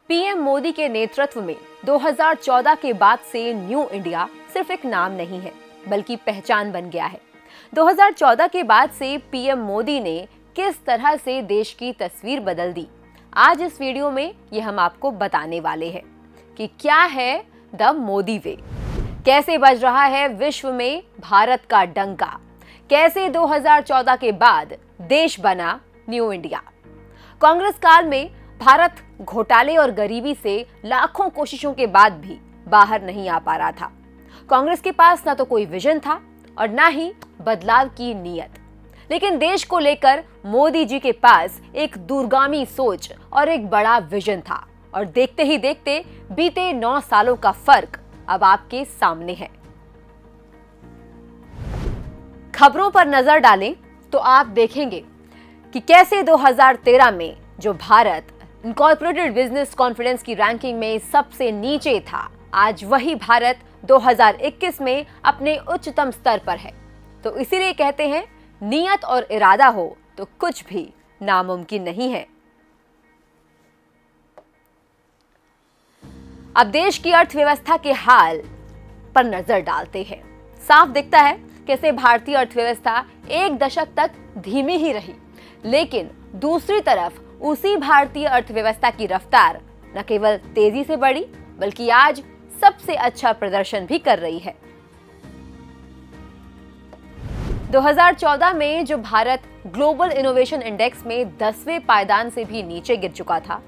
PM Modi के नेतृत्व में 2014 के बाद से न्यू इंडिया सिर्फ एक नाम नहीं है, बल्कि पहचान बन गया है। 2014 के बाद से पीएम मोदी ने किस तरह से देश की तस्वीर बदल दी, आज इस वीडियो में ये हम आपको बताने वाले हैं कि क्या है द मोदी वे, कैसे बज रहा है विश्व में भारत का डंका, कैसे 2014 के बाद देश बना न्यू इंडिया। कांग्रेस काल में भारत घोटाले और गरीबी से लाखों कोशिशों के बाद भी बाहर नहीं आ पा रहा था। कांग्रेस के पास ना तो कोई विजन था और ना ही बदलाव की नीयत, लेकिन देश को लेकर मोदी जी के पास एक दूरगामी सोच और एक बड़ा विजन था। और देखते ही देखते बीते 9 सालों का फर्क अब आपके सामने है। खबरों पर नजर डालें तो आप देखेंगे कि कैसे 2013 में जो भारत इनकॉर्पोरेटेड बिजनेस कॉन्फिडेंस की रैंकिंग में सबसे नीचे था, आज वही भारत 2021 में अपने उच्चतम स्तर पर है। तो इसीलिए कहते हैं, नियत और इरादा हो तो कुछ भी नामुमकिन नहीं है। अब देश की अर्थव्यवस्था के हाल पर नजर डालते हैं। साफ दिखता है कैसे भारतीय अर्थव्यवस्था एक दशक तक धीमी ही रही, लेकिन दूसरी तरफ उसी भारतीय अर्थव्यवस्था की रफ्तार न केवल तेजी से बढ़ी, बल्कि आज सबसे अच्छा प्रदर्शन भी कर रही है। 2014 में जो भारत ग्लोबल इनोवेशन इंडेक्स में 10वें पायदान से भी नीचे गिर चुका था,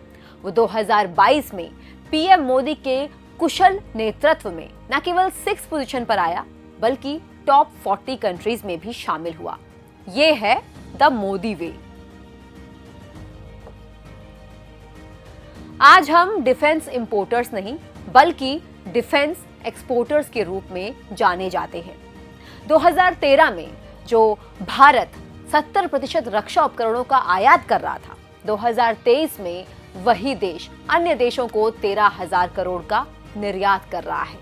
वो 2022 में पीएम मोदी के कुशल नेतृत्व में न केवल 6 पोजीशन पर आया, बल्कि टॉप 40 कंट्रीज में भी शामिल हुआ। ये है द मोदी वे। आज हम डिफेंस इंपोर्टर्स नहीं, बल्कि डिफेंस एक्सपोर्टर्स के रूप में जाने जाते हैं। 2013 में जो भारत 70% रक्षा उपकरणों का आयात कर रहा था, 2023 में वही देश अन्य देशों को 13,000 करोड़ का निर्यात कर रहा है।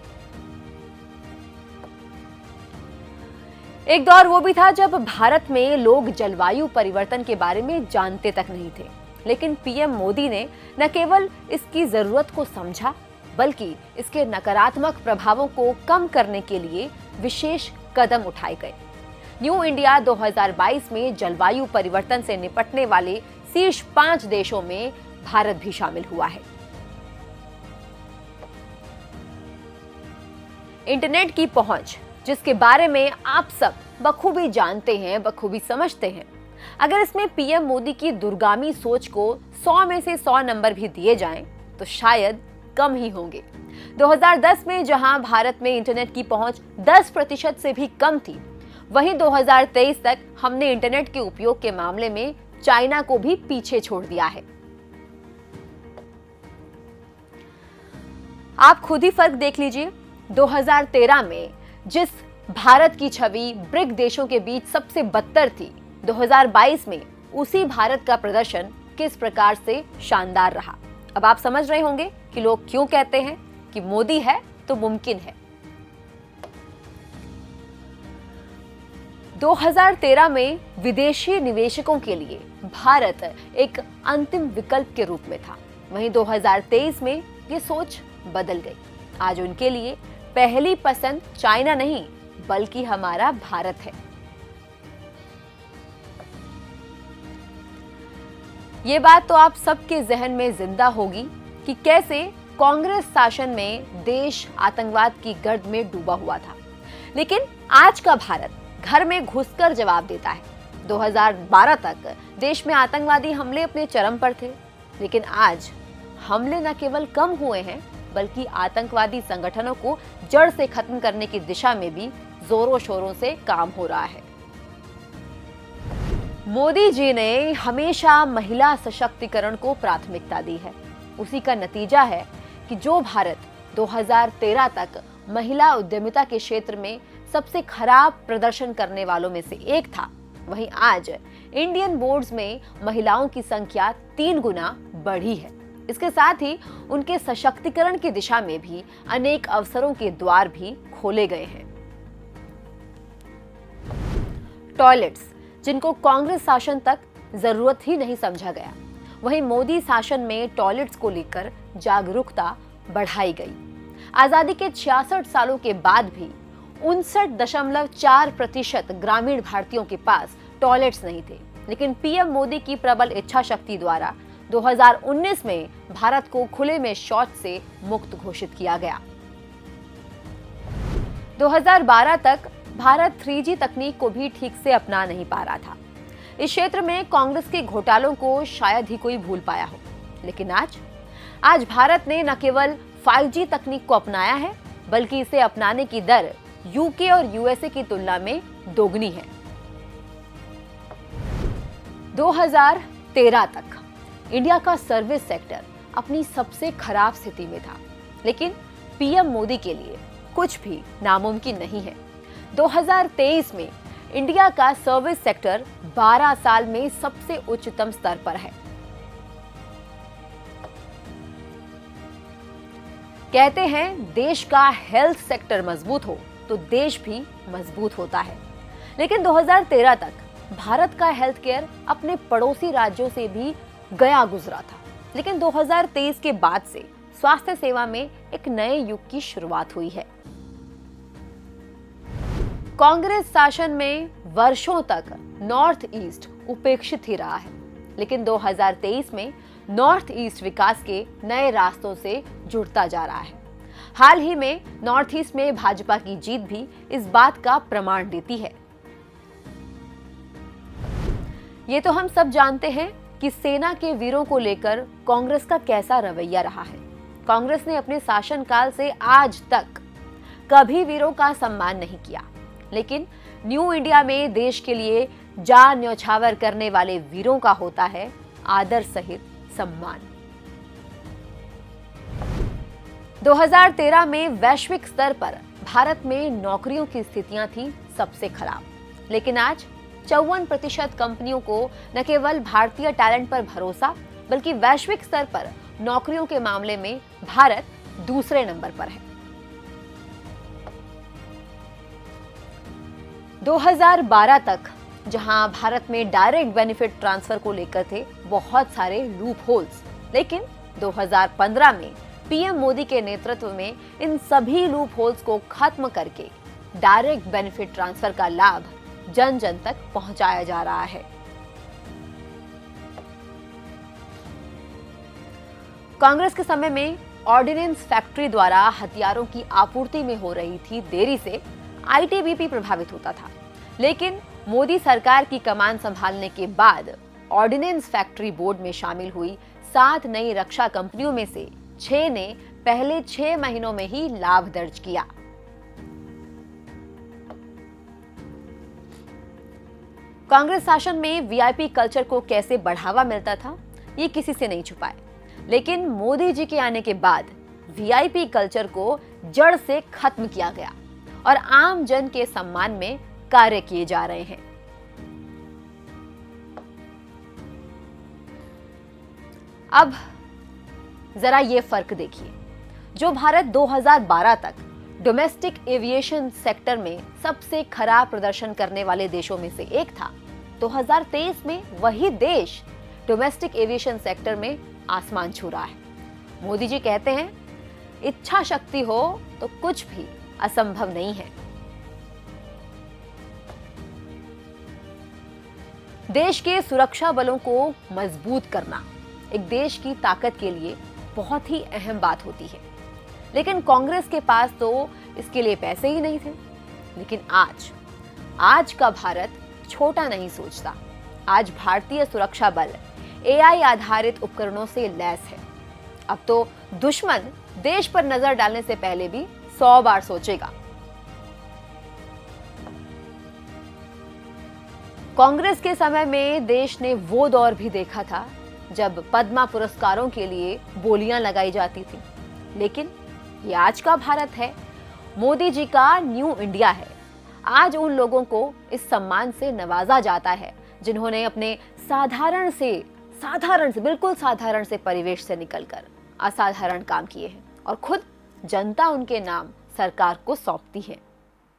एक दौर वो भी था जब भारत में लोग जलवायु परिवर्तन के बारे में जानते तक नहीं थे, लेकिन पीएम मोदी ने न केवल इसकी जरूरत को समझा, बल्कि इसके नकारात्मक प्रभावों को कम करने के लिए विशेष कदम उठाए गए। न्यू इंडिया 2022 में जलवायु परिवर्तन से निपटने वाले शीर्ष 5 देशों में भारत भी शामिल हुआ है। इंटरनेट की पहुंच, जिसके बारे में आप सब बखूबी जानते हैं, बखूबी समझते हैं, अगर इसमें पीएम मोदी की दूरगामी सोच को 100 में से 100 नंबर भी दिए जाएं, तो शायद कम ही होंगे। 2010 में जहां भारत में इंटरनेट की पहुंच 10% से भी कम थी, वहीं 2023 तक हमने इंटरनेट के उपयोग के मामले में चाइना को भी पीछे छोड़ दिया है। आप खुद ही फर्क देख लीजिए। 2013 में जिस भारत की छवि ब्रिक देशों के बीच सबसे बदतर थी, 2022 में उसी भारत का प्रदर्शन किस प्रकार से शानदार रहा। अब आप समझ रहे होंगे कि लोग क्यों कहते हैं कि मोदी है तो मुमकिन है। 2013 में विदेशी निवेशकों के लिए भारत एक अंतिम विकल्प के रूप में था, वहीं 2023 में ये सोच बदल गई। आज उनके लिए पहली पसंद चाइना नहीं, बल्कि हमारा भारत है। ये बात तो आप सबके जहन में जिंदा होगी कि कैसे कांग्रेस शासन में देश आतंकवाद की गर्द में डूबा हुआ था, लेकिन आज का भारत घर में घुसकर जवाब देता है। 2012 तक देश में आतंकवादी हमले अपने चरम पर थे, लेकिन आज हमले न केवल कम हुए हैं, बल्कि आतंकवादी संगठनों को जड़ से खत्म करने की दिशा में भी जोरों शोरों से काम हो रहा है। मोदी जी ने हमेशा महिला सशक्तिकरण को प्राथमिकता दी है। उसी का नतीजा है कि जो भारत 2013 तक महिला उद्यमिता के क्षेत्र में सबसे खराब प्रदर्शन करने वालों में से एक था, वहीं आज इंडियन बोर्ड्स में महिलाओं की संख्या 3 गुना बढ़ी है। इसके साथ ही उनके सशक्तिकरण की दिशा में भी अनेक अवसरों के द्वार भी खोले गए हैं। टॉयलेट्स, जिनको कांग्रेस शासन तक जरूरत ही नहीं समझा गया, वहीं मोदी शासन में टॉयलेट्स को लेकर जागरूकता बढ़ाई गई। आजादी के 66 सालों के बाद भी 59.4% ग्रामीण भारतीयों के पास टॉयलेट्स नहीं थे, लेकिन पीएम मोदी की प्रबल इच्छा शक्ति द्वारा 2019 में भारत को खुले में शौच से मुक्त घोषित किया गया। 2012 तक भारत 3G तकनीक को भी ठीक से अपना नहीं पा रहा था। इस क्षेत्र में कांग्रेस के घोटालों को शायद ही कोई भूल पाया हो, लेकिन आज भारत ने न केवल 5G तकनीक को अपनाया है, बल्कि इसे अपनाने की दर यूके और यूएसए की तुलना में दोगुनी है। 2013 तक इंडिया का सर्विस सेक्टर अपनी सबसे खराब स्थिति में था, लेकिन पीएम मोदी के लिए कुछ भी नामुमकिन नहीं है। 2023 में इंडिया का सर्विस सेक्टर 12 साल में सबसे उच्चतम स्तर पर है। कहते हैं देश का हेल्थ सेक्टर मजबूत हो तो देश भी मजबूत होता है, लेकिन 2013 तक भारत का हेल्थ केयर अपने पड़ोसी राज्यों से भी गया गुजरा था। लेकिन 2023 के बाद से स्वास्थ्य सेवा में एक नए युग की शुरुआत हुई है। कांग्रेस शासन में वर्षों तक नॉर्थ ईस्ट उपेक्षित ही रहा है, लेकिन 2023 में नॉर्थ ईस्ट विकास के नए रास्तों से जुड़ता जा रहा है। हाल ही में नॉर्थ ईस्ट में भाजपा की जीत भी इस बात का प्रमाण देती है। ये तो हम सब जानते हैं कि सेना के वीरों को लेकर कांग्रेस का कैसा रवैया रहा है। कांग्रेस ने अपने शासनकाल से आज तक कभी वीरों का सम्मान नहीं किया, लेकिन न्यू इंडिया में देश के लिए जान न्यौछावर करने वाले वीरों का होता है आदर सहित सम्मान। 2013 में वैश्विक स्तर पर भारत में नौकरियों की स्थितियां थी सबसे खराब, लेकिन आज 54% कंपनियों को न केवल भारतीय टैलेंट पर भरोसा, बल्कि वैश्विक स्तर पर नौकरियों के मामले में भारत दूसरे नंबर पर है। 2012 तक जहां भारत में डायरेक्ट बेनिफिट ट्रांसफर को लेकर थे बहुत सारे लूप होल्स, लेकिन 2015 में पीएम मोदी के नेतृत्व में इन सभी लूप होल्स को खत्म करके डायरेक्ट बेनिफिट ट्रांसफर का लाभ जन जन तक पहुंचाया जा रहा है। कांग्रेस के समय में ऑर्डिनेंस फैक्ट्री द्वारा हथियारों की आपूर्ति में हो रही थी देरी से आईटीबीपी प्रभावित होता था, लेकिन मोदी सरकार की कमान संभालने के बाद ऑर्डिनेंस फैक्ट्री बोर्ड में शामिल हुई 7 नई रक्षा कंपनियों में से 6 ने पहले 6 महीनों में ही लाभ दर्ज किया। कांग्रेस शासन में वीआईपी कल्चर को कैसे बढ़ावा मिलता था, ये किसी से नहीं छुपाए, लेकिन मोदी जी के आने के बाद वीआईपी कल्चर को जड़ से खत्म किया गया और आम जन के सम्मान में कार्य किए जा रहे हैं। अब जरा ये फर्क देखिए, जो भारत 2012 तक डोमेस्टिक एविएशन सेक्टर में सबसे खराब प्रदर्शन करने वाले देशों में से एक था, 2023 में वही देश डोमेस्टिक एविएशन सेक्टर में आसमान छू रहा है। मोदी जी कहते हैं इच्छा शक्ति हो तो कुछ भी असंभव नहीं है। देश के सुरक्षा बलों को मजबूत करना एक देश की ताकत के लिए बहुत ही अहम बात होती है, लेकिन कांग्रेस के पास तो इसके लिए पैसे ही नहीं थे। लेकिन आज का भारत छोटा नहीं सोचता। आज भारतीय सुरक्षा बल एआई आधारित उपकरणों से लैस है। अब तो दुश्मन देश पर नजर डालने से पहले भी 100 बार सोचेगा। कांग्रेस के समय में देश ने वो दौर भी देखा था जब पद्मा पुरस्कारों के लिए बोलियां लगाई जाती थी, लेकिन ये आज का भारत है। मोदी जी का न्यू इंडिया है। आज उन लोगों को इस सम्मान से नवाजा जाता है जिन्होंने अपने साधारण से बिल्कुल साधारण से परिवेश से निकलकर असाधारण काम किए हैं और खुद जनता उनके नाम सरकार को सौंपती है।